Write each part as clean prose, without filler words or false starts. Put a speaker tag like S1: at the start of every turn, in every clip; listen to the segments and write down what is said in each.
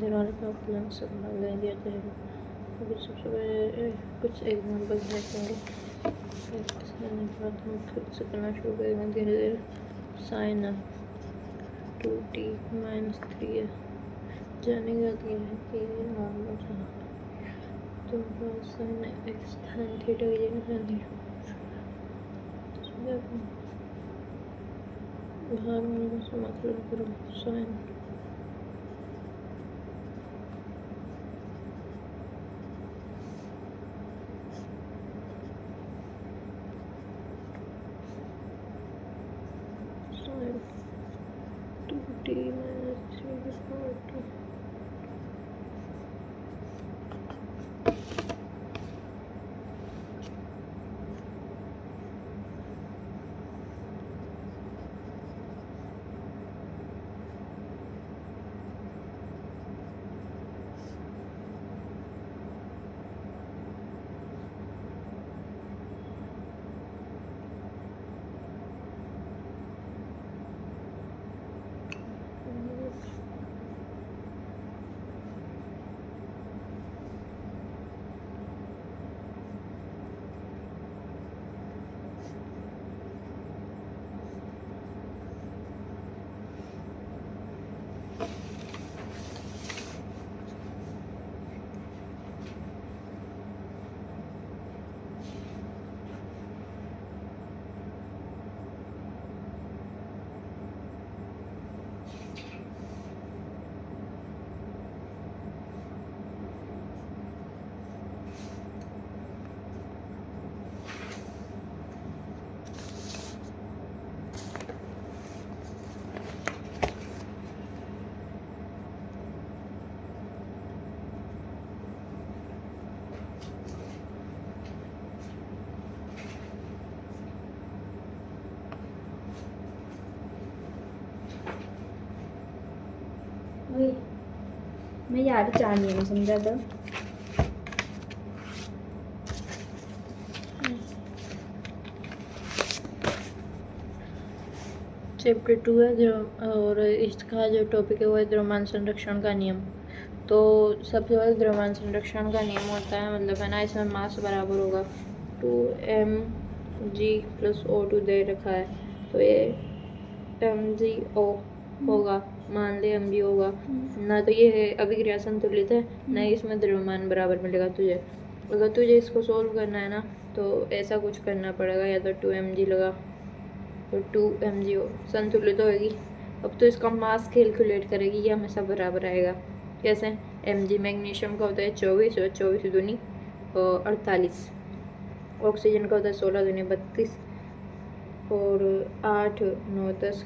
S1: देने वाले प्रॉब्लम सब ले दिया जाएगा। अभी सबसे पहले कुछ एग्जाम्पल देखेंगे। हम खुद से करना शुरू करेंगे धीरे धीरे। साइन 2t-3 है, जाने का दिया है कि नॉर्मल था तो साइन x tan थीटा की जगह साइन थीटा बाहर वाले से मतलब करो साइन साइन 2t-3
S2: वही मैं यार चाहिए नहीं समझा तो
S1: चैप्टर 2 है और इसका जो टॉपिक है वो है द्रव्यमान संरक्षण का नियम। तो सबसे पहले द्रव्यमान संरक्षण का नियम होता है मतलब है ना, इसमें मास बराबर होगा 2mg+O2 दे रखा है तो ये mgO होगा, मान ले mg होगा ना, तो ये है अभिक्रिया संतुलित है ना, इसमें द्रव्यमान बराबर मिलेगा तुझे। अगर तुझे इसको सोल्व करना है ना तो ऐसा कुछ करना पड़ेगा, या तो 2mg लगा तो 2mg संतुलित होगी। अब तो इसका मास कैलकुलेट करेगी, ये हमेशा बराबर आएगा। कैसे? mg मैग्नीशियम का होता है 24 और 24 दूनी 48, ऑक्सीजन का होता है 16 दूनी 32 और 8 9 10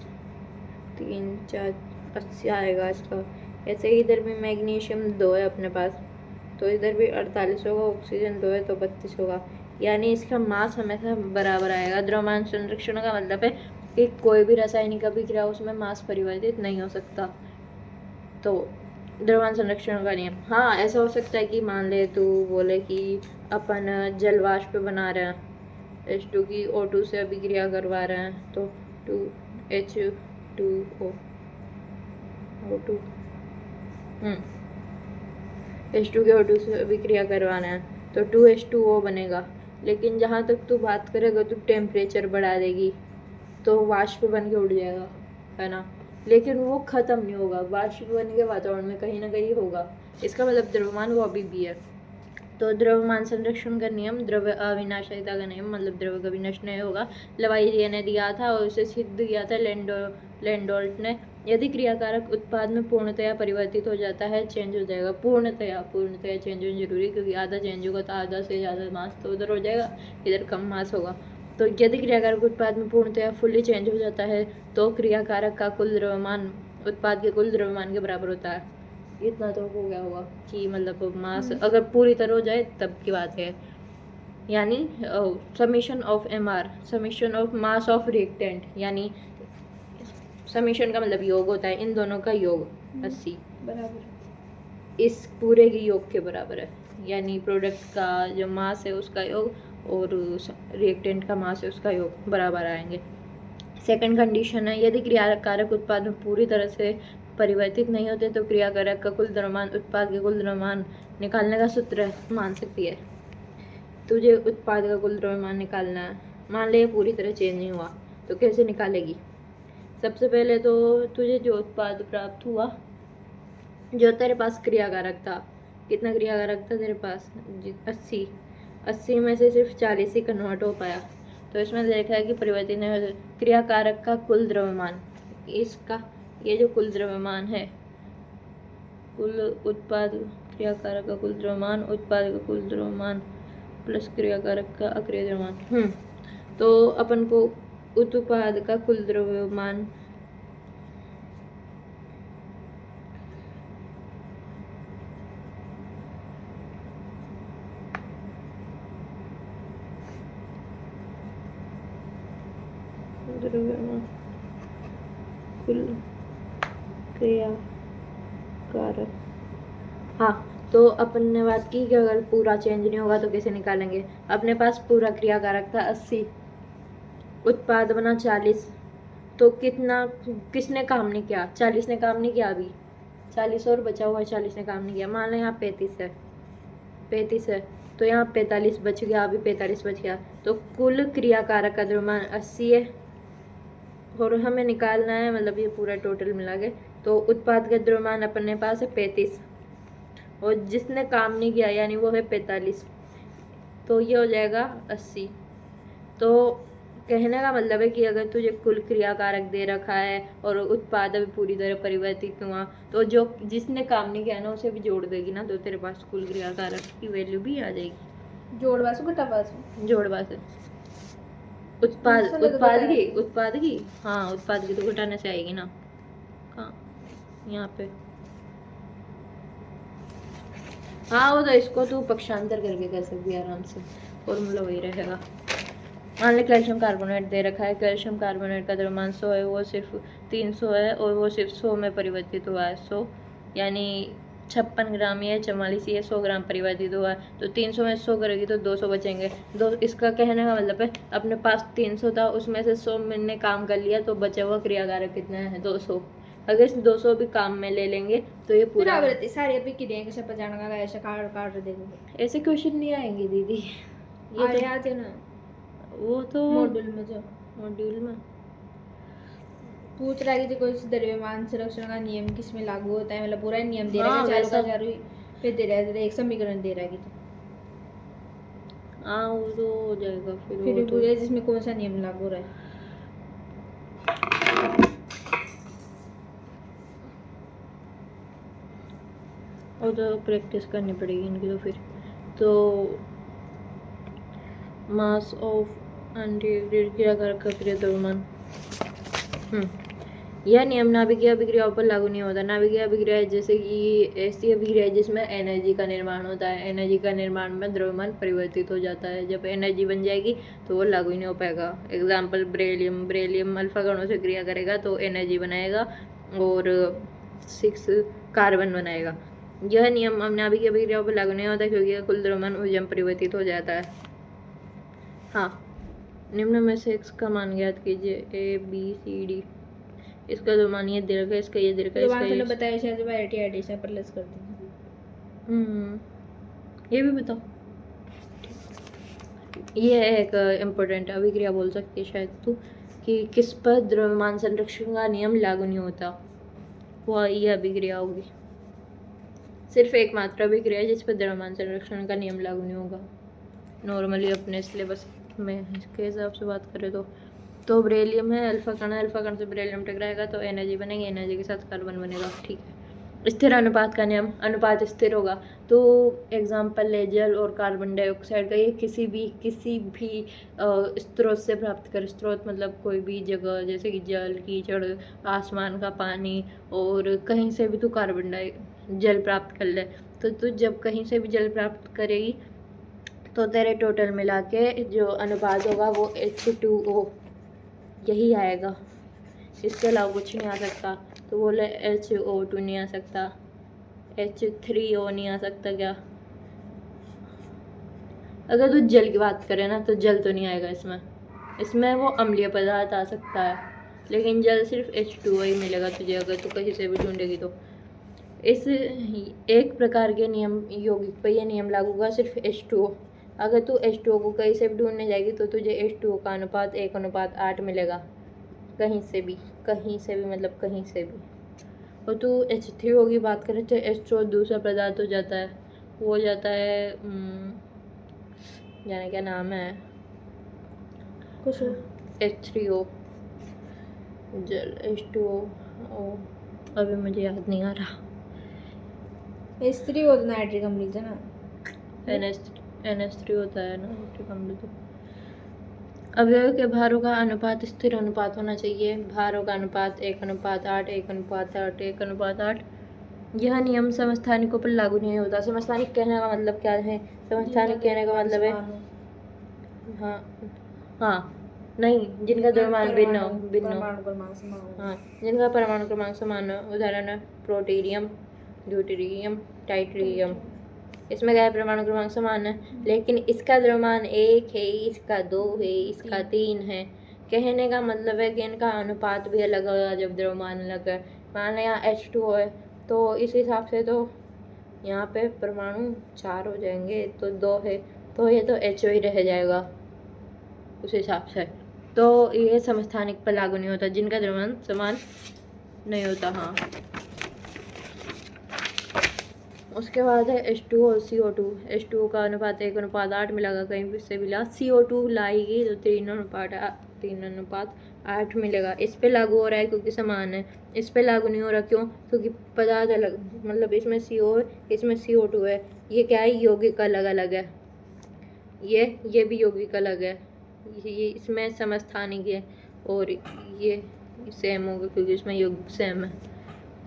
S1: 3 4 80 आएगा इसका। ऐसे ही इधर भी मैग्नीशियम 2 है अपने पास तो इधर भी 48 होगा, ऑक्सीजन 2 है तो 32 होगा, यानी इसका मास हमेशा बराबर आएगा। द्रव्यमान संरक्षण का मतलब है कि कोई भी रासायनिक अभिक्रिया उसमें मास परिवर्तित नहीं हो सकता। तो द्रव्यमान संरक्षण का नियम, हाँ ऐसा हो सकता है कि मान ले तू बोले कि अपन जल वाष्प बना रहे हैं, H2 की O2 से अभिक्रिया करवा रहे हैं तो 2H2O O2 H2 के O2 से अभिक्रिया करवाना है तो 2H2O बनेगा। लेकिन जहाँ तक तू बात करेगा तो टेम्परेचर बढ़ा देगी तो वाष्प बन के उड़ जाएगा, है ना, लेकिन वो ख़त्म नहीं होगा, वाष्प बन के वातावरण में कहीं ना कहीं होगा। इसका मतलब द्रव्यमान वो अभी भी है। तो द्रव्यमान संरक्षण का नियम द्रव्य अविनाशिता का नियम मतलब द्रव्य कभी नष्ट नहीं होगा, लवाइजिए ने दिया था और उसे सिद्ध किया था लैंडोल्ट ने। यदि क्रियाकारक उत्पाद में पूर्णतया परिवर्तित हो जाता है, चेंज हो जाएगा, पूर्णतया चेंज होना जरूरी, क्योंकि आधा चेंज होगा तो आधा से ज़्यादा मास तो उधर हो जाएगा, इधर कम मास होगा। तो यदि क्रियाकारक उत्पाद में पूर्णतया फुल्ली चेंज हो जाता है तो क्रियाकारक का कुल द्रव्यमान उत्पाद के कुल द्रव्यमान के बराबर होता है। इतना तो हो गया होगा कि मतलब मास अगर पूरी तरह हो जाए तब की बात है, यानी summation of MR summation of mass of reactant, यानी समीशन का मतलब योग होता है इन दोनों का योग 80
S2: बराबर
S1: इस पूरे के योग के बराबर है, यानी प्रोडक्ट का जो मास है उसका योग और रिएक्टेंट का मास है उसका योग बराबर आएंगे। सेकंड कंडीशन है, यदि क्रियाकारक उत्पाद में पूरी तरह से परिवर्तित नहीं होते तो क्रियाकारक का कुल द्रव्यमान उत्पाद के कुल द्रव्यमान निकालने का सूत्र मान सकती है। तुझे उत्पाद का कुल द्रव्यमान निकालना है, मान ले पूरी तरह चेंज नहीं हुआ तो कैसे निकालेगी? सबसे पहले तो तुझे जो उत्पाद प्राप्त हुआ, जो तेरे पास क्रियाकारक था, कितना क्रियाकारक था तेरे पास? 80। 80 में से सिर्फ 40 ही कन्वर्ट हो पाया, तो इसमें देखा है कि परिवर्तित नहीं हो। क्रियाकारक का कुल द्रव्यमान, इसका ये जो कुल द्रव्यमान है, कुल उत्पाद क्रियाकारक का कुल द्रव्यमान, उत्पाद का कुल द्रव्यमान प्लस क्रियाकारक का अक्रिय द्रव्यमान। तो अपन को उत्पाद का कुल द्रव्यमान कुल क्रियाकारक, हाँ तो अपन ने बात की कि अगर पूरा चेंज नहीं होगा तो कैसे निकालेंगे। अपने पास पूरा क्रियाकारक था 80, उत्पाद बना 40, तो कितना किसने काम नहीं किया? 40 ने काम नहीं किया, अभी 40 और बचा हुआ है, 40 ने काम नहीं किया। मान लो यहाँ 35 है तो यहाँ 45 बच गया, अभी 45 बच गया, तो कुल क्रियाकारक का द्रव्यमान 80 है और हमें निकालना है, मतलब ये पूरा टोटल मिला के, तो उत्पाद का द्रव्यमान अपने पास है 35 और जिसने काम नहीं किया यानी वो है 45, तो ये हो जाएगा 80। तो कहने का मतलब है कि अगर तुझे कुल क्रियाकारक दे रखा है और उत्पाद अभी पूरी तरह परिवर्तित हुआ, तो जो जिसने काम नहीं किया ना उसे भी जोड़ देगी ना, तो तेरे पास कुल क्रियाकारक की वैल्यू भी आ जाएगी।
S2: जोड़ बासु घटा बासु
S1: जोड़ बासु उत्पाद की हाँ, उत्पाद की तो घटाने से आएगी ना। हाँ यहाँ पे, हाँ वो तो इसको तू पक्षांतर करके कर सकती है आराम से, फॉर्मूला वही रहेगा। मान लो कैल्शियम कार्बोनेट दे रखा है, कैल्शियम कार्बोनेट का द्रव्यमान 100 है, वो सिर्फ 300 है और वो सिर्फ 100 में परिवर्तित हुआ है। 100 यानी 56 ग्राम या 44 या 100 ग्राम परिवर्तित हुआ है, तो 300 में 100 करेगी तो 200 बचेंगे। इसका कहने का मतलब है अपने पास 300 था, उसमें से 100 मैंने काम कर लिया, तो बचा हुआ क्रियाकारक कितना है? 200। अगर इस 200 भी काम में ले लेंगे तो ये पूरा
S2: सारे अभी की देंगे सब पचाना का ऐसा काट देंगे।
S1: ऐसे क्वेश्चन नहीं आएंगे दीदी, ये
S2: अरे
S1: तो
S2: आते ना
S1: वो तो
S2: मॉड्यूल में पूछ रहा है कि कोई द्रव्यमान संरक्षण का नियम किस में लागू होता है, मतलब पूरा नियम दे रहा है, चारों का चारों फिर दे रहा है, एक समीकरण दे रहा है कि
S1: हाँ वो तो हो जाएगा
S2: फिर
S1: वो तो
S2: जिसमें कौन सा नियम लागू हो रहा है।
S1: और तो प्रैक्टिस करनी पड़ेगी इनकी, तो फिर तो मास ऑफ एंटीग्रेड क्रियाकारक का क्रिया द्रव्यमान, यह नियम नाभिकीय अभिक्रियाओं पर लागू नहीं होता। नाभिकीय अभिक्रिया जैसे कि ऐसी अभिक्रिया जिसमें एनर्जी का निर्माण होता है, एनर्जी का निर्माण में द्रव्यमान परिवर्तित हो जाता है। जब एनर्जी बन जाएगी तो वो लागू ही नहीं हो पाएगा। एग्जाम्पल ब्रेलियम अल्फा कणों से क्रिया करेगा तो एनर्जी बनाएगा और 6 कार्बन बनाएगा। यह नियम नाभिकीय अभिक्रियाओं पर लागू नहीं होता क्योंकि कुल द्रव्यमान ऊर्जा में परिवर्तित हो जाता है। हाँ, निम्न में से x का मान ज्ञात कीजिए। ABCD, इसका जो मान ये दे रखा है, इसका ये दे रखा है, इसका ये
S2: बताया शायद वैरायटी एडिशन पर लेस कर दीजिए।
S1: ये भी बताओ। ये एक इम्पोर्टेंट अभिक्रिया बोल सकती है शायद तू कि किस पर द्रव्यमान संरक्षण का नियम लागू नहीं होता, वह ये अभिक्रिया होगी। सिर्फ एकमात्र अभिक्रिया जिस पर द्रव्यमान संरक्षण का नियम लागू नहीं होगा। नॉर्मली अपने सिलेबस में इसके हिसाब से बात करें तो ब्रेलियम है, अल्फा कण से ब्रेलियम टकराएगा तो एनर्जी बनेगी, एनर्जी के साथ कार्बन बनेगा। ठीक है। स्थिर अनुपात का नियम, अनुपात स्थिर होगा तो एग्जाम्पल ले जल और कार्बन डाइऑक्साइड का, ये किसी भी स्रोत से प्राप्त कर। स्रोत मतलब कोई भी जगह, जैसे कि जल, कीचड़, आसमान का पानी, और कहीं से भी तू जल प्राप्त कर ले, तो तू जब कहीं से भी जल प्राप्त करेगी तो तेरे टोटल मिला के जो अनुपात होगा वो H2O यही आएगा, इसके अलावा कुछ नहीं आ सकता। तो बोले HO2 नहीं आ सकता, H3O नहीं आ सकता क्या? अगर तू जल की बात करे ना तो जल तो नहीं आएगा इसमें वो अम्लीय पदार्थ आ सकता है। लेकिन जल सिर्फ H2O ही मिलेगा तुझे अगर तू कहीं से भी ढूंढेगी तो। इस एक प्रकार के नियम यौगिक पर यह नियम लागू होगा सिर्फ H2O। अगर तू H2O को कहीं से भी ढूंढने जाएगी तो तुझे H2O का अनुपात 1:8 मिलेगा, कहीं से भी मतलब कहीं से भी। और तू H3O की बात करें तो H2O दूसरा पदार्थ हो जाता है, वो हो जाता है जाने क्या नाम है,
S2: कुछ
S1: H3O जल H2O अभी मुझे याद नहीं आ रहा।
S2: H3 हो तो नाइट्रिक अम्ल है ना,
S1: NH3 होता है ना नाइट्रिक अम्ल। तो अवयव के भारों का अनुपात स्थिर अनुपात होना चाहिए। भारों का अनुपात 1:8 1:8 1:8। यह नियम समस्थानिकों पर लागू नहीं होता। समस्थानिक कहने का मतलब क्या है? समस्थानिक कहने का मतलब है हाँ नहीं, जिनका द्रव्यमान भिन्न हो। हाँ, जिनका परमाणु क्रमांक समान हो। उदाहरण है प्रोटीरियम, ड्यूटेरियम, टाइटेरियम। इसमें क्या है, परमाणु क्रमांक समान है लेकिन इसका द्रव्यमान 1 है, इसका 2 है, इसका 3 है। कहने का मतलब है कि इनका अनुपात भी अलग होगा जब द्रव्यमान अलग है। मान लें यहाँ H2O है तो इस हिसाब से तो यहाँ पे परमाणु 4 हो जाएंगे, तो 2 है तो ये तो HO ही रह जाएगा उस हिसाब से। तो ये समस्थानिक पर लागू नहीं होता, जिनका द्रव्यमान समान नहीं होता। हाँ, उसके बाद है H2O और CO2। H2O का अनुपात 1:8 मिलेगा, कहीं से मिला। CO2 लाएगी तो 3:8 मिलेगा। इस पे लागू हो रहा है क्योंकि समान है। इस पे लागू नहीं हो रहा, क्यों? क्योंकि पदार्थ अलग, मतलब इसमें CO है, इसमें CO2 है। ये क्या है, यौगिक अलग अलग है। ये भी यौगिक अलग है, ये इसमें समस्थानिक है और ये सेम होगा क्योंकि इसमें यौगिक सेम है।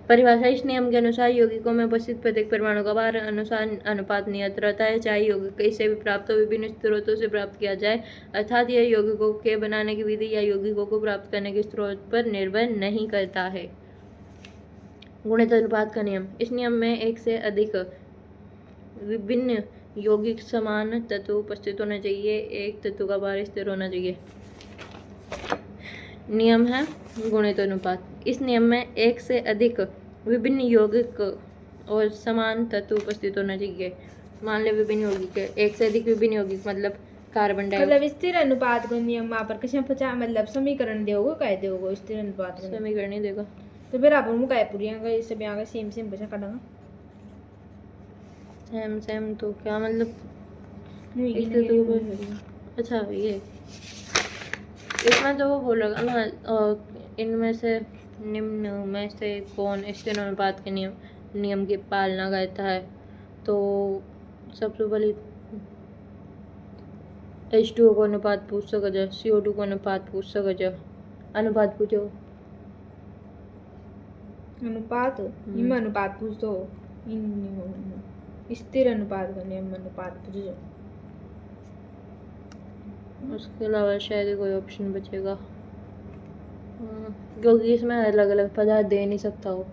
S1: परिभाषा: इस नियम के अनुसार यौगिकों में उपस्थित प्रत्येक परमाणु का भार अनुसार अनुपात नियत रहता है, चाहे यौगिक कहीं भी प्राप्त हो, विभिन्न स्रोतों से प्राप्त किया जाए। अर्थात यह यौगिकों के बनाने की विधि या यौगिकों को प्राप्त करने के स्रोत पर निर्भर नहीं करता है। गुणित अनुपात का नियम: इस नियम में एक से अधिक विभिन्न यौगिक समान तत्व उपस्थित होना चाहिए, एक तत्व का भार स्थिर होना चाहिए। नियम है गुणित अनुपात। इस नियम में एक से अधिक विभिन्न यौगिक और समान तत्व उपस्थित होना चाहिए। मान ले विभिन्न यौगिक है, एक से अधिक विभिन्न यौगिक मतलब कार्बन डाइऑक्साइड।
S2: मतलब स्थिर अनुपात को नियम वहाँ पर कशा पचा मतलब समीकरण देओगे काय देओगे स्थिर अनुपात को
S1: समीकरण नहीं देगा
S2: तो फिर आप मुझे काय पूरी आगे सब आगे सेम बचा काटांगा
S1: सेम तो क्या मतलब
S2: नहीं
S1: तो अच्छा ये इसमें तो वो बोलेगा ना इनमें से निम्न में से कौन स्थिर अनुपात के नियम की पालना करता है। तो सबसे पहले H2O को अनुपात पूछ सको जा, CO2 को अनुपात पूछ सको जा। अनुपात पूछो,
S2: अनुपात निम्न अनुपात पूछ दो, स्थिर अनुपात का नियम अनुपात पूछो।
S1: उसके अलावा शायद कोई ऑप्शन बचेगा क्योंकि इसमें अलग अलग पदार्थ दे नहीं सकता हो।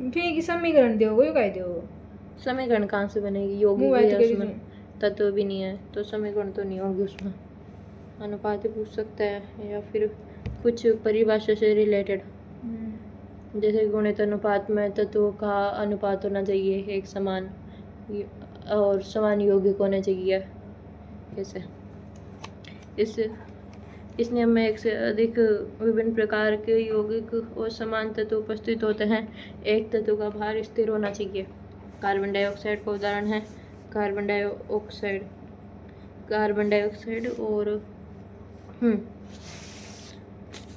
S2: फिर समीकरण दोगे काय दोगे?
S1: समीकरण कहाँ से बनेगी, यौगिक भी है उसमें, तत्व भी नहीं है तो समीकरण तो नहीं होगी उसमें। अनुपात ही पूछ सकता है या फिर कुछ परिभाषा से रिलेटेड, जैसे गुणित अनुपात में तत्वों का अनुपात होना चाहिए एक समान और समान यौगिक होने चाहिए। कैसे इस नियम में एक से अधिक विभिन्न प्रकार के यौगिक और समान तत्व उपस्थित होते हैं। एक तत्व का भार स्थिर होना चाहिए। कार्बन डाइऑक्साइड का उदाहरण है कार्बन डाइऑक्साइड और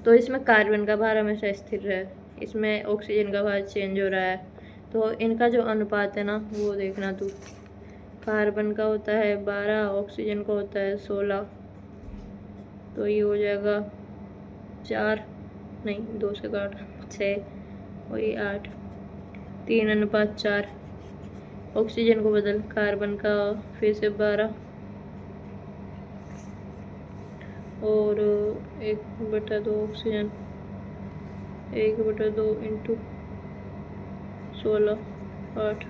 S1: तो इसमें कार्बन का भार हमेशा स्थिर है, इसमें ऑक्सीजन का भार चेंज हो रहा है। तो इनका जो अनुपात है ना वो देखना तू, कार्बन का होता है 12, ऑक्सीजन का होता है 16, तो ये हो जाएगा 4 नहीं 2 से 8 6 और ये 8 3:4। ऑक्सीजन को बदल, कार्बन का फिर से 12 और 1/2 ऑक्सीजन 1/2 इंटू 16 8,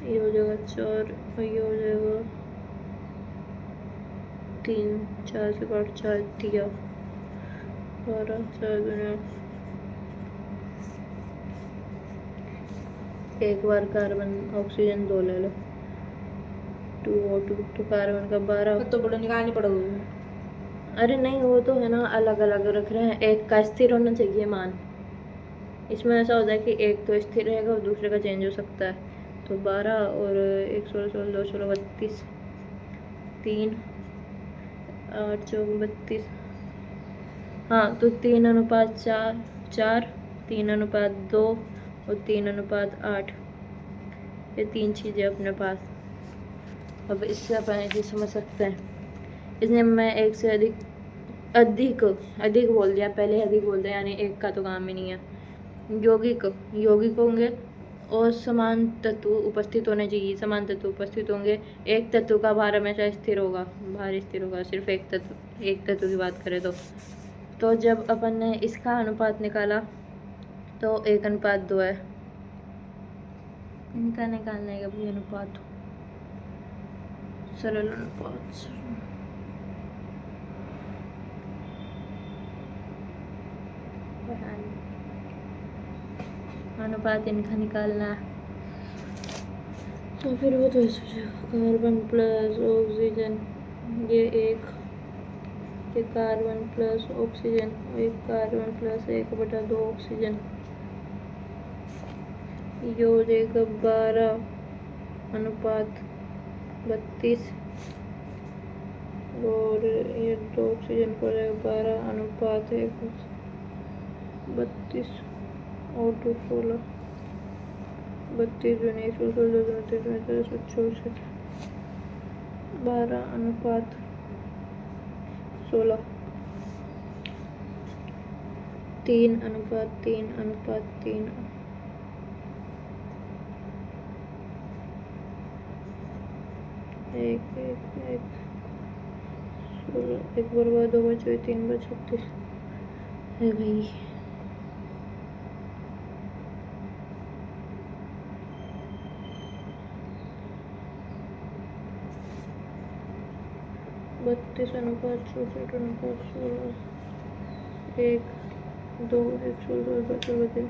S1: ये हो जाएगा 4 और ये हो जाएगा 3 4 से 8 4 दिया 12 4 दुनिया एक बार कार्बन ऑक्सीजन 2 ले लो 2O2 तो कार्बन का 12
S2: तो बड़ा निकालनी पड़ेगी।
S1: अरे नहीं वो तो है ना अलग अलग रख रहे हैं एक का स्थिर होना चाहिए मान इसमें ऐसा होता है कि एक तो स्थिर रहेगा और दूसरे का चेंज हो सकता है तो 12 और 1 16 16 2 16 32 3 8 4 32 हाँ तो 3:4 4 3:2 और 3:8 ये 3 चीज़ें अपने पास अब इससे अपन ऐसे समझ सकते हैं इसने मैं एक से अधिक अधिक अधिक बोल दिया पहले अधिक बोल दिया यानी एक का तो काम ही नहीं है यौगिक यौगिक होंगे और समान तत्व उपस्थित होने चाहिए समान तत्व उपस्थित होंगे एक तत्व का भार हमेशा स्थिर होगा भार स्थिर होगा सिर्फ एक तत्व की बात करें तो जब अपन ने इसका अनुपात निकाला तो 1:2 है इनका निकालने का भी अनुपात सरल अनुपात अनुपात इनका निकालना है तो फिर वो तो ऐसे कार्बन प्लस ऑक्सीजन ये एक ये कार्बन प्लस ऑक्सीजन एक कार्बन प्लस 1/2 ऑक्सीजन ये हो जाएगा 12:32 और ये 2 ऑक्सीजन को हो जाएगा 12:1:32 और 2 16 32 जून 116 32 34 12:16 3:3:3 एक 16 1 बराबर 2 बचे 3 बचे 36 है भाई 32:64:16 1 2 116 बचे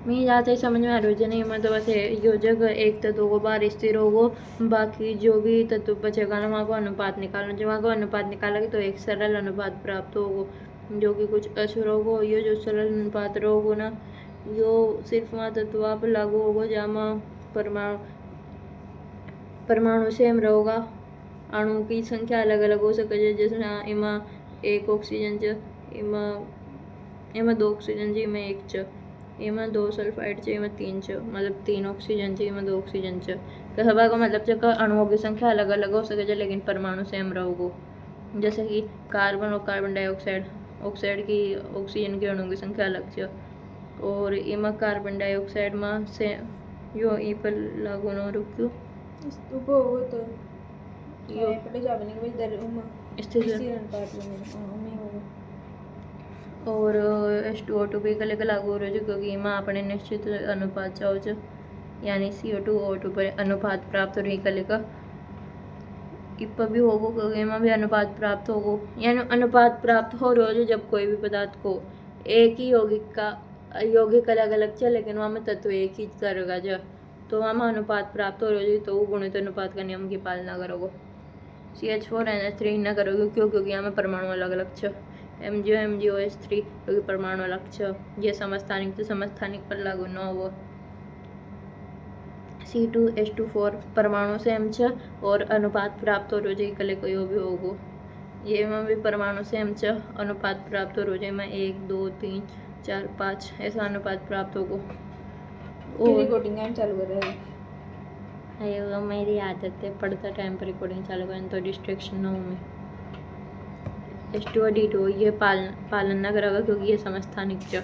S1: मैं जाते समझ में आ रही नहीं मतलब ऐसे योजक एक तत्व को बाहर स्थिर होगो बाकी जो भी तत्व बचेगा ना वहाँ को अनुपात निकालना जब वहाँ को अनुपात निकालेंगे तो एक सरल अनुपात प्राप्त होगो जो कि कुछ अशुर होगो ये जो सरल अनुपात रहोगो ना यो सिर्फ वहाँ तत्व आप लागू होगो जहाँ परमाणु सेम रहोगा अणु की संख्या अलग अलग हो सके जैसे इमा 1 ऑक्सीजन च इमा 2 ऑक्सीजन जी में 1 च इमा 2 सल्फाइड च इमा 3 च मतलब 3 ऑक्सीजन च इमा 2 ऑक्सीजन च कहवा का मतलब च अणुओं की संख्या अलग अलग हो सके लेकिन परमाणु सेम रहोगो जैसे कि कार्बन और कार्बन डाइऑक्साइड ऑक्साइड की ऑक्सीजन के अणुओं की संख्या अलग च और इमा कार्बन डाइऑक्साइड में से यो ई पर लागू न रुक्यो
S2: ऊपर वो तो ये पटे जाबने के बाद दर
S1: स्थिर
S2: अनुपात में होगा
S1: और H2O2 भी कले लागू हो रहे जो क्योंकि इमा अपने निश्चित अनुपात चाहो यानी CO2 O2 पर अनुपात प्राप्त हो रही कले का इप भी होगो क्योंकि इमा भी अनुपात प्राप्त होगो यानी अनुपात प्राप्त हो रहा जब कोई भी पदार्थ को एक ही यौगिक अलग अलग चल लेकिन वहाँ में तत्व एक ही करेगा जो तो वहाँ में अनुपात प्राप्त हो रही तो वो गुणित अनुपात का नियम की पालना करोगे CH4NH3 न करोगे क्योंकि यहाँ में परमाणु अलग अलग छ MgO3 क्योंकि परमाणु अलग छ ये समस्थानिक तो समस्थानिक पर लागू न हो C2H24 परमाणु सेम छ और अनुपात प्राप्त हो रोजे कले को यो भी होगो ये में भी परमाणु सेम छ अनुपात प्राप्त हो रोजे में 1 2 3 4 5 ऐसा अनुपात प्राप्त होगो
S2: रिकॉर्डिंग टाइम चालू कर रहे हैं
S1: अयो मेरी आदत है पढ़ता टाइम पर रिकॉर्डिंग चालू करें तो डिस्ट्रैक्शन ना हो मैं H2O ये पालन न करेगा क्योंकि ये समस्थानिक च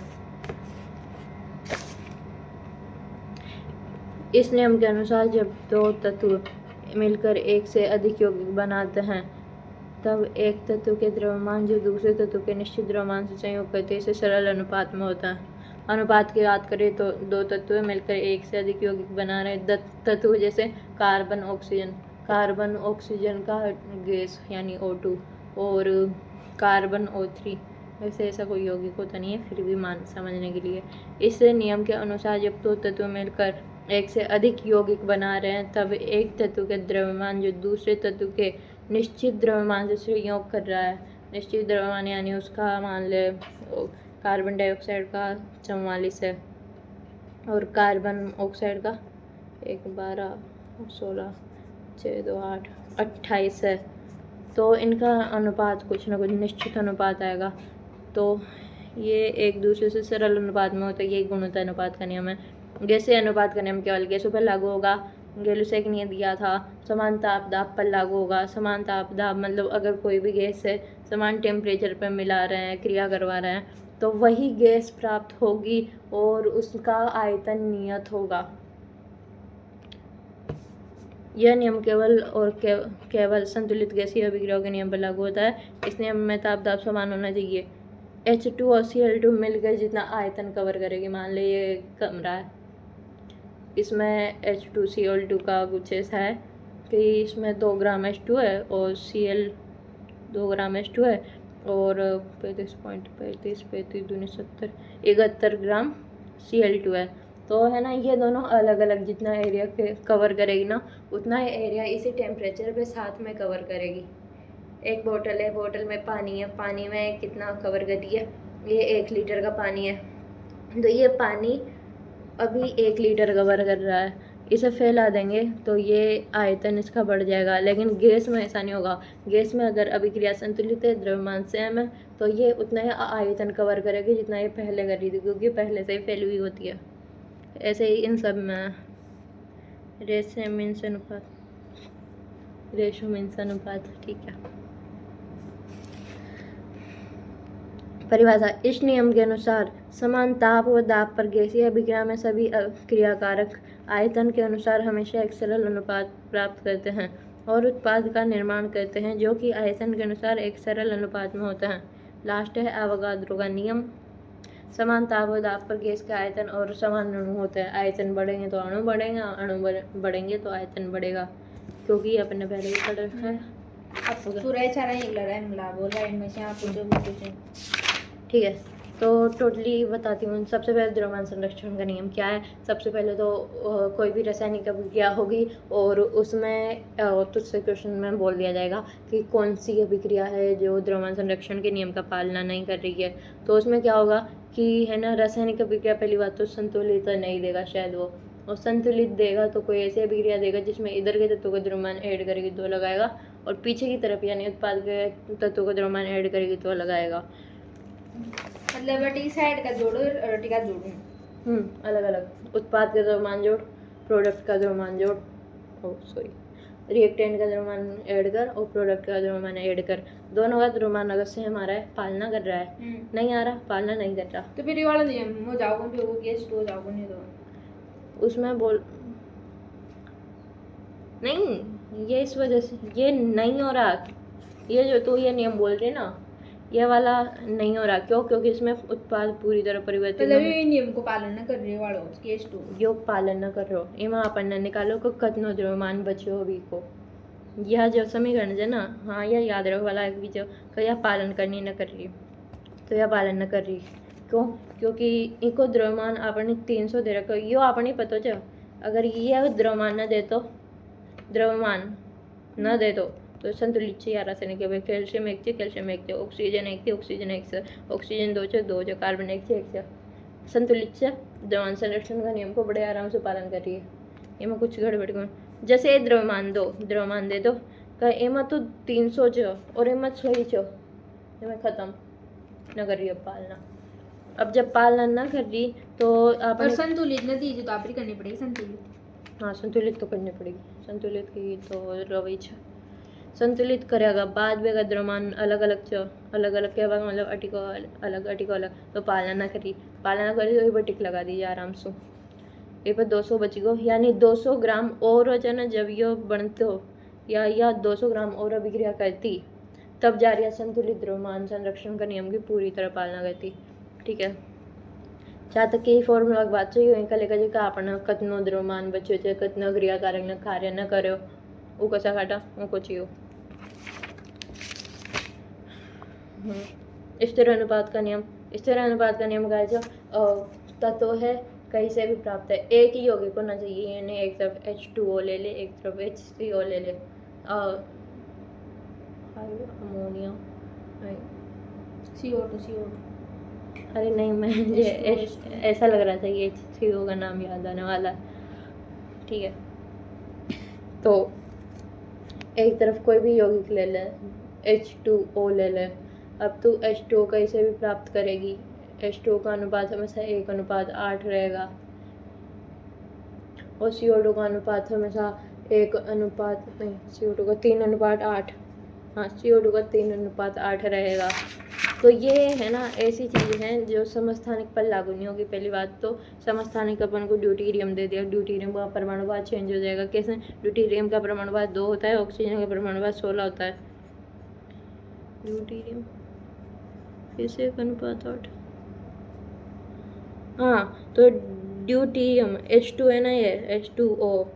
S1: इस नियम के अनुसार जब दो तत्व मिलकर एक से अधिक यौगिक बनाते हैं तब एक तत्व के द्रव्यमान जो दूसरे तत्व के निश्चित द्रव्यमान से संयोग करते हैं इसे सरल अनुपात में होता है। अनुपात की बात करें तो दो तत्व मिलकर एक से अधिक यौगिक बना रहे तत्व, जैसे कार्बन ऑक्सीजन का गैस यानी O2 और कार्बन O3, वैसे ऐसा कोई यौगिक होता नहीं है, फिर भी मान समझने के लिए। इस नियम के अनुसार जब दो तत्व मिलकर एक से अधिक यौगिक बना रहे हैं तब एक तत्व के द्रव्यमान जो दूसरे तत्व के निश्चित द्रव्यमान से संयोग कर रहा है, निश्चित द्रव्यमान यानी उसका मान ले कार्बन डाइऑक्साइड का 44 है और कार्बन ऑक्साइड का 1 12 16 6 2 8 28 है, तो इनका अनुपात कुछ ना कुछ निश्चित अनुपात आएगा। तो ये एक दूसरे से सरल अनुपात में होता है, यही गुणोत्तर अनुपात का नियम है। गैसीय अनुपात का नियम केवल गैसों पर लागू होगा, गैलुसेक ने दिया था। समान ताप दाब पर लागू होगा। समान ताप दाब मतलब अगर कोई भी गैस है समान टेम्परेचर पर मिला रहे हैं, क्रिया करवा रहे हैं, तो वही गैस प्राप्त होगी और उसका आयतन नियत होगा। यह नियम केवल संतुलित गैसीय अभिक्रियाओं के नियम पर लागू होता है। इस नियम में ताप दाब समान होना चाहिए। H2 और Cl2 मिलकर जितना आयतन कवर करेगी, मान लो ये कमरा है, इसमें H2Cl2 का कुछ ऐसा है कि इसमें 2 ग्राम H2 है और Cl 2 ग्राम H2 है और 35.35 दूनी 70 71 ग्राम Cl2 है। तो है ना, ये दोनों अलग अलग जितना एरिया कवर करेगी ना उतना एरिया इसी टेम्परेचर पे साथ में कवर करेगी। एक बोतल है, बोतल में पानी है, पानी में कितना कवर करती है, ये 1 लीटर का पानी है, तो ये पानी अभी 1 लीटर कवर कर रहा है। इसे फैला देंगे तो ये आयतन इसका बढ़ जाएगा, लेकिन गैस में ऐसा नहीं होगा। गैस में अगर अभिक्रिया संतुलित है, द्रव्यमान सेम है, तो ये उतना ही आयतन कवर करेगी जितना ये पहले कर रही थी, क्योंकि पहले से ही फैली हुई होती है। ऐसे ही इन सब में रेशो मीन्स अनुपात, ठीक है। परिभाषा, इस नियम के अनुसार समान ताप व दाब पर गैसीय अभिक्रिया में सभी क्रियाकारक आयतन के अनुसार हमेशा एक सरल अनुपात प्राप्त करते हैं और उत्पाद का निर्माण करते हैं जो कि आयतन के अनुसार एक सरल अनुपात में होता है। लास्ट है एवोगाद्रो का नियम। समान ताप व दाब पर गैस का आयतन और समान अणु होता है। आयतन बढ़ेंगे तो अणु बढ़ेगा, अणु बढ़ेंगे तो आयतन बढ़ेगा, क्योंकि अपने पहले ही पढ़ रखा है।
S2: अब पूरा ही सारा एक लड़ा है, मिला बोल रहा है इनमें से आप पूछो।
S1: ठीक है, तो टोटली बताती हूँ। सबसे पहले द्रव्यमान संरक्षण का नियम क्या है। सबसे पहले तो कोई भी रासायनिक अभिक्रिया होगी और उसमें तुझसे क्वेश्चन में बोल दिया जाएगा कि कौन सी अभिक्रिया है जो द्रव्यमान संरक्षण के नियम का पालना नहीं कर रही है। तो उसमें क्या होगा कि है ना, रासायनिक अभिक्रिया पहली बात तो संतुलित नहीं देगा शायद वो, और संतुलित देगा तो कोई ऐसी अभिक्रिया देगा जिसमें इधर के तत्वों का द्रव्यमान ऐड करेगी तो लगाएगा, और पीछे की तरफ यानी उत्पाद के तत्वों का द्रव्यमान ऐड करेगी तो लगाएगा।
S2: मतलब टी साइड का जोड़ो और टी का जोड़ो,
S1: अलग अलग। उत्पाद का द्रव्यमान जोड़, प्रोडक्ट का द्रव्यमान जोड़, रिएक्टेंट का द्रव्यमान ऐड कर और प्रोडक्ट का द्रव्यमान ऐड कर। दोनों का द्रव्यमान अगर सेम आ रहा है, पालना कर रहा है, नहीं आ रहा, पालना नहीं कर रहा,
S2: तो फिर ये वाला नियम हो जाओगे, फिर वो गैस तो जाओगे नहीं, तो
S1: उसमें बोल नहीं, ये इस वजह से ये नहीं हो रहा। ये जो तू ये नियम बोल रही है ना, ये वाला नहीं हो रहा। क्यों? क्योंकि इसमें उत्पाद पूरी तरह परिवर्तित
S2: मतलब ये नियम को पालन न कर रहे वालो केस टू
S1: योग पालन न कर रहे हो। एमा अपन ने निकालो को कतनो द्रव्यमान बच्यो अभी को, यह जो समीकरण है ना, हाँ यह याद रखो वाला एक बीच यह पालन करनी न कर रही, तो यह पालन न कर रही। क्यों? क्योंकि इनको द्रव्यमान आपने 300 दे रखो, यो आपने पता चल अगर यह द्रव्यमान न दे तो, द्रव्यमान न दे तो संतुलित चाहिए रासायनिक अभिक्रिया। Calcium 1 calcium 1 oxygen 1 oxygen 1 oxygen 2 carbon 1 संतुलित से द्रव्यमान संरक्षण का नियम को बड़े आराम से पालन कर रही है। एमा कुछ गड़बड़ कौन, जैसे द्रव्यमान दे दो का एमा तो 300 छ और एमा 100 छ, एमा खत्म न कर रही है पालना। अब जब पालना न कर रही तो आप
S2: संतुलित न दीजिए तो आप ही करनी पड़ेगी संतुलित।
S1: हाँ संतुलित तो करनी पड़ेगी, संतुलित की तो रवि छ संतुलित करेगा। बाद में अगर द्रव्यमान अलग अलग क्या बात मतलब अटिको अलग तो पालना करी तो ये टिक लगा दीजिए आराम से। ये पर 200 बची गो, यानी 200 ग्राम और हो जाना जब यो बनते हो या 200 ग्राम और अभिक्रिया करती तब जारी संतुलित द्रव्यमान संरक्षण का नियम की पूरी तरह पालना करती। ठीक है, जहाँ तक कि फॉर्मूला की बात चाहिए वहीं का लेकर जो आपण कतनो द्रव्यमान बच्चे છે कतनो क्रियाकारक ने कार्य न કર્યો वो कसा काटा वो को चाहिए। स्थिर अनुपात का नियम, स्थिर अनुपात का नियम कहा तत्व है कहीं से भी प्राप्त है, एक ही यौगिक होना चाहिए, यानी एक तरफ H2O ले ले एक तरफ HCO ले ले, अमोनिया नहीं
S2: CO2
S1: अरे नहीं मुझे ऐसा लग रहा था कि HCO का नाम याद आने वाला है। ठीक है, तो एक तरफ कोई भी यौगिक ले ले, H2O ले ले, अब तू H2O कैसे भी प्राप्त करेगी, H2O का अनुपात हमेशा 1:8 रहेगा और CO2 का अनुपात हमेशा 1:, नहीं CO2 का 3:8, हाँ CO2 का 3:8 रहेगा। तो ये है ना ऐसी चीज़ें हैं जो समस्थानिक पर लागू नहीं होगी। पहली बात तो समस्थानिक अपन को ड्यूटेरियम दे दिया, ड्यूटेरियम का परमाणुवाद चेंज हो जाएगा। कैसे? ड्यूटेरियम का परमाणुवाद 2 होता है, ऑक्सीजन का परमाणुवाद 16 होता है। ड्यूटेरियम फिर से 1:8, हाँ तो ड्यूटेरियम H2 है ना, ये H2O,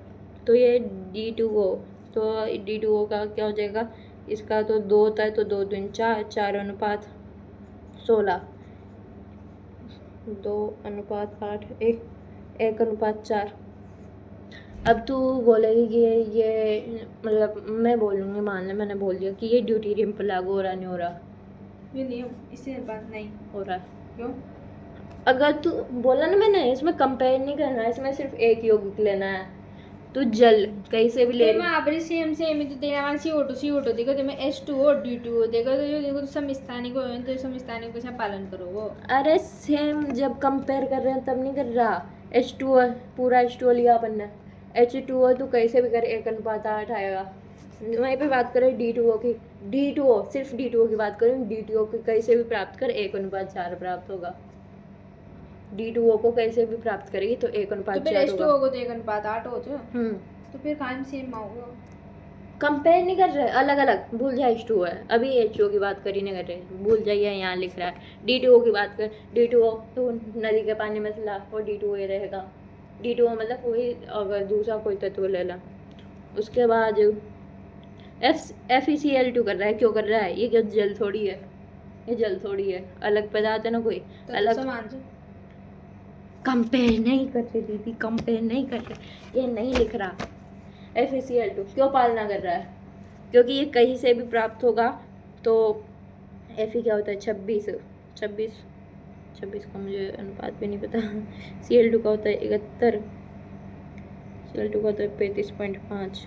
S1: तो ये D2O, तो D2O का क्या हो जाएगा, इसका तो 2 होता है तो 2 दूनी 4, 4:16, 2:8, 1:4। अब तू बोलेगी कि ये मतलब मैं बोलूँगी, मान ले मैंने बोल दिया कि ये ड्यूटेरियम पर लागू हो रहा, नहीं हो रहा,
S2: ये नियम इससे बात नहीं
S1: हो रहा।
S2: क्यों?
S1: अगर तू बोला ना मैंने, इसमें कंपेयर नहीं करना है, इसमें सिर्फ एक यौगिक लेना है। तू जल कहीं से भी ले
S2: मैं आपरे सेम तो तेरा मान CO2 देखो, तो मैं H2O D2O देखो, तो जो देखो समस्थानिक हो तो समस्थानिक का पालन करो वो।
S1: अरे सेम जब कंपेयर कर रहे हैं तब नहीं कर रहा। H2O पूरा H2O लिया अपन ने, H2O तो कैसे भी कर 1:8 आएगा। वहीं पे बात करें D2O की, D2O सिर्फ D2O की बात करें, D2O को कैसे भी प्राप्त कर 1:4 प्राप्त होगा। D2O को कैसे भी प्राप्त करेगी तो 1:4
S2: तो H2O को तो 1:8 हो जाए, तो फिर कायम सेम होगा।
S1: कंपेयर नहीं कर रहे, अलग अलग, भूल जाए H2O है, अभी H2O की बात कर ही नहीं कर रहे, भूल जाइए, यहाँ लिख रहा है D2O की बात कर, D2O तो नदी के पानी में मिला और D2O ये रहेगा। D2O मतलब वही, अगर दूसरा कोई तत्व ले ला। उसके बाद FeCl2 कर रहा है, क्यों कर रहा है, ये क्या जल थोड़ी है, ये जल थोड़ी है, अलग पदार्थ है ना, कोई अलग
S2: समान से
S1: कंपेयर नहीं कर रही दीदी, कंपेयर नहीं कर रहे, ये नहीं लिख रहा। FeCl2 क्यों पालना कर रहा है, क्योंकि ये कहीं से भी प्राप्त होगा। तो Fe क्या होता है 26 का मुझे अनुपात भी नहीं पता। Cl2 का होता है 71, Cl2 का होता है 35.5,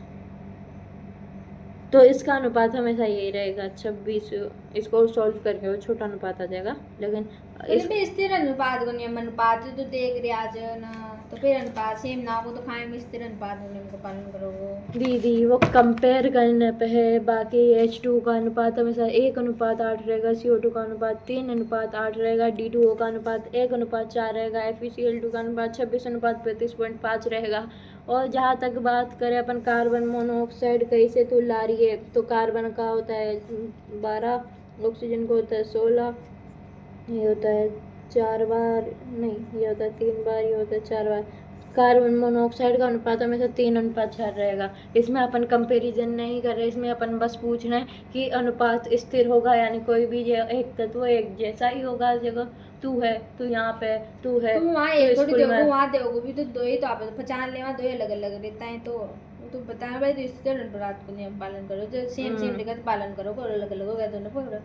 S1: तो इसका अनुपात हमेशा यही रहेगा 26। इसको सॉल्व करके वो छोटा अनुपात आ जाएगा, लेकिन
S2: स्थिर अनुपात को नियम अनुपात तो देख रहा है ना, तो फिर अनुपात सेम ना हो तो खाए में स्थिर अनुपात नियम का पालन करोगे
S1: दीदी। वो कंपेयर करने पे है, बाकी H2 का अनुपात हमेशा 1:8 रहेगा, CO2 का अनुपात 3:8 रहेगा, D2O का अनुपात 1:4 रहेगा, FeCl2 का अनुपात 26:35.5 रहेगा। और जहाँ तक बात करें अपन कार्बन मोनोऑक्साइड कैसे तो ला रही है, तो कार्बन का होता है 12, ऑक्सीजन का होता है 16, ये होता है 4 बार, नहीं ये होता है 3 बार, ये होता है 4 बार। कार्बन मोनोऑक्साइड का अनुपात हमेशा 3:4 रहेगा। इसमें अपन कंपैरिजन नहीं कर रहे, इसमें अपन बस पूछना है कि अनुपात स्थिर होगा, यानी कोई भी एक तत्व एक जैसा ही होगा। जगह तू है, तू यहाँ पे, तू है,
S2: तू वहाँ एक थोड़ी देखो, वहाँ देखो भी तो दो ही, तो आप पहचान ले वहाँ दो ही अलग अलग रहता है, तो बताया भाई, तो स्थिर अनुपात को नियम पालन करो, जो सेम रहेगा तो पालन करो, और अलग अलग होगा दोनों पकड़ो।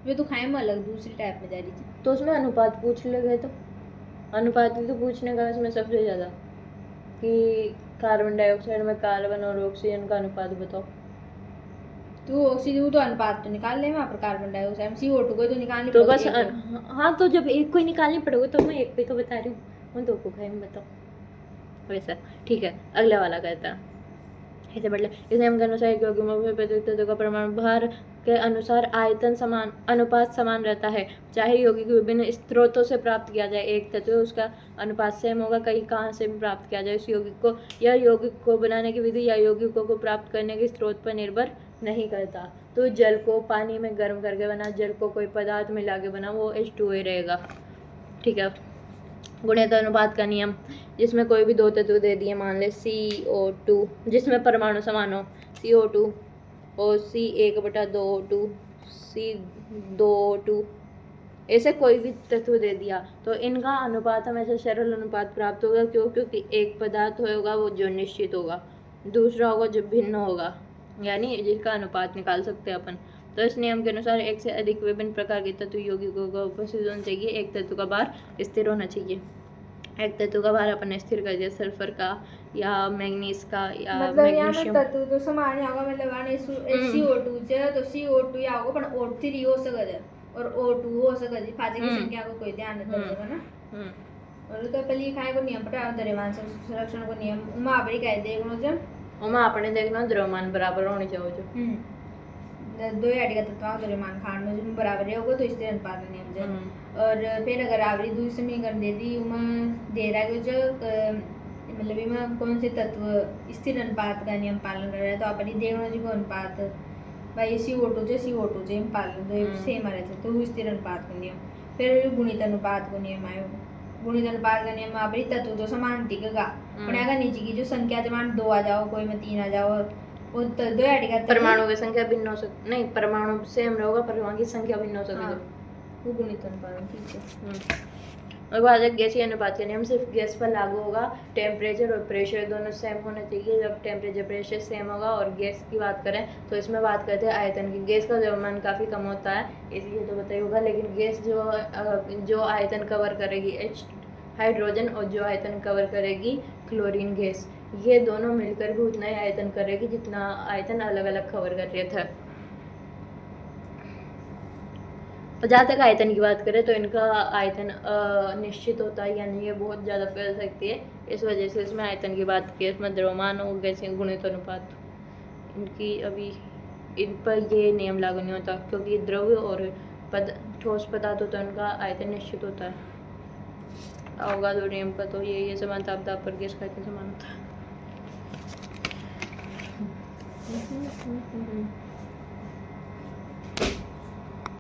S2: वे तो खाए में अलग दूसरी टाइप में जा रही थी,
S1: तो उसमें अनुपात पूछ ले गए, तो अनुपात भी तो पूछने का इसमें सबसे ज़्यादा कि कार्बन डाइऑक्साइड में कार्बन और ऑक्सीजन का अनुपात बताओ।
S2: तो ऑक्सीजन तो अनुपात तो निकाल ले वहाँ पर, कार्बन डाइऑक्साइड में CO2 को तो निकालनी
S1: तो बस हाँ, तो जब एक को ही निकालनी पड़ेगी तो मैं एक पे तो बता रही हूँ, उन दो को खाए में बताओ वैसा। ठीक है, अगला वाला कहता है ऐसे बढ़ इस नियम के अनुसार यौगिक का परमाणु भार के अनुसार आयतन समान, अनुपात समान रहता है, चाहे यौगिक विभिन्न स्रोतों से प्राप्त किया जाए। एक तत्व उसका अनुपात सेम होगा, कहीं कहाँ से भी प्राप्त किया जाए। इस यौगिक को बनाने की विधि या यौगिकों को प्राप्त करने के स्रोत पर निर्भर नहीं करता। तो जल को पानी में गर्म करके बना, जल को कोई पदार्थ मिला के बना, वो H2O रहेगा। ठीक है। गुणित अनुपात का नियम, जिसमें कोई भी दो तत्व दे दिए, मान ले CO2, जिसमें परमाणु समान हो, CO2 और C1/2O2, C2O2, ऐसे कोई भी तत्व दे दिया तो इनका अनुपात हमेशा सरल अनुपात प्राप्त होगा। क्यों? क्योंकि एक पदार्थ होगा वो जो निश्चित होगा, दूसरा होगा जो भिन्न होगा, यानी जिसका अनुपात निकाल सकते हैं अपन। तो इस नियम के अनुसार एक से अधिक विभिन्न प्रकार के तत्व यौगिकों का उपस्थित होना चाहिए। एक तत्व का भार स्थिर होना चाहिए। एक तत्व का भार अपन स्थिर कर दिया, सल्फर का या मैग्नीज का या
S2: मतलब यहाँ में
S1: मैग्नीशियम।
S2: तत्व तो समान ही होगा, मतलब आने CO2 છે તો CO2 ही आओगे पण O3 हो सकत है और O2 हो सकत है। फाजे की संख्या को कोई ध्यान नहीं देगा ना। और तो पहले खाए को नियम पटा द्रव्यमान संरक्षण को नियम उमा आपरी कह देखनो છે
S1: उमा આપણે देखना द्रव्यमान बराबर होनी चाहिए।
S2: दो अड़ी का तत्व द्रव्यमान खांड में बराबर होगा तो स्थिर अनुपात का नियम है। और फिर अगर आवरी दूसरी समीकरण दे दी उमा दे रहा है जो मतलब इमा कौन से तत्व स्थिर अनुपात का नियम पालन कर रहा है, तो अपन देखना जी को अनुपात भाई CO2 से पालन तो सेम आ रहे थे, तो स्थिर अनुपात का नियम। फिर गुणित अनुपात को नियम आयो। गुणित अनुपात का नियम आप तत्व तो समान टिकेगा, पर अगर नीचे की जो संख्या जमान 2 आ जाओ, कोई में 3 आ जाओ, वो तो दो ऐड का
S1: परमाणु की संख्या भिन्न हो सकती नहीं, परमाणु सेम रहेगा, परमाणु की संख्या भिन्न हो सकती है।
S2: वो गुणित अनुपात ठीक है।
S1: और बाद गैसीय अनुपात का नियम सिर्फ गैस पर लागू होगा। टेम्परेचर और प्रेशर दोनों सेम होने चाहिए। जब टेम्परेचर प्रेशर सेम होगा और गैस की बात करें तो इसमें बात करते हैं आयतन की। गैस का द्रव्यमान काफ़ी कम होता है, इसलिए तो बताइए होगा, लेकिन गैस जो आयतन कवर करेगी हाइड्रोजन और जो आयतन कवर करेगी क्लोरीन गैस, ये दोनों मिलकर भी उतना ही आयतन करेगी जितना आयतन अलग अलग कवर कर रहे थे। और जहाँ तक आयतन की बात करें तो इनका आयतन निश्चित होता है, यानी ये बहुत ज़्यादा फैल सकती है। इस वजह से इसमें आयतन की बात की, इसमें द्रव्यमान और गैसीय गुणित अनुपात, इनकी अभी इन पर ये नियम लागू नहीं होता, क्योंकि द्रव्य और ठोस पदार्थ होता है उनका आयतन निश्चित होता है। होगा दो नियम का, तो ये समानता आपदा पर गैस का समान होता है।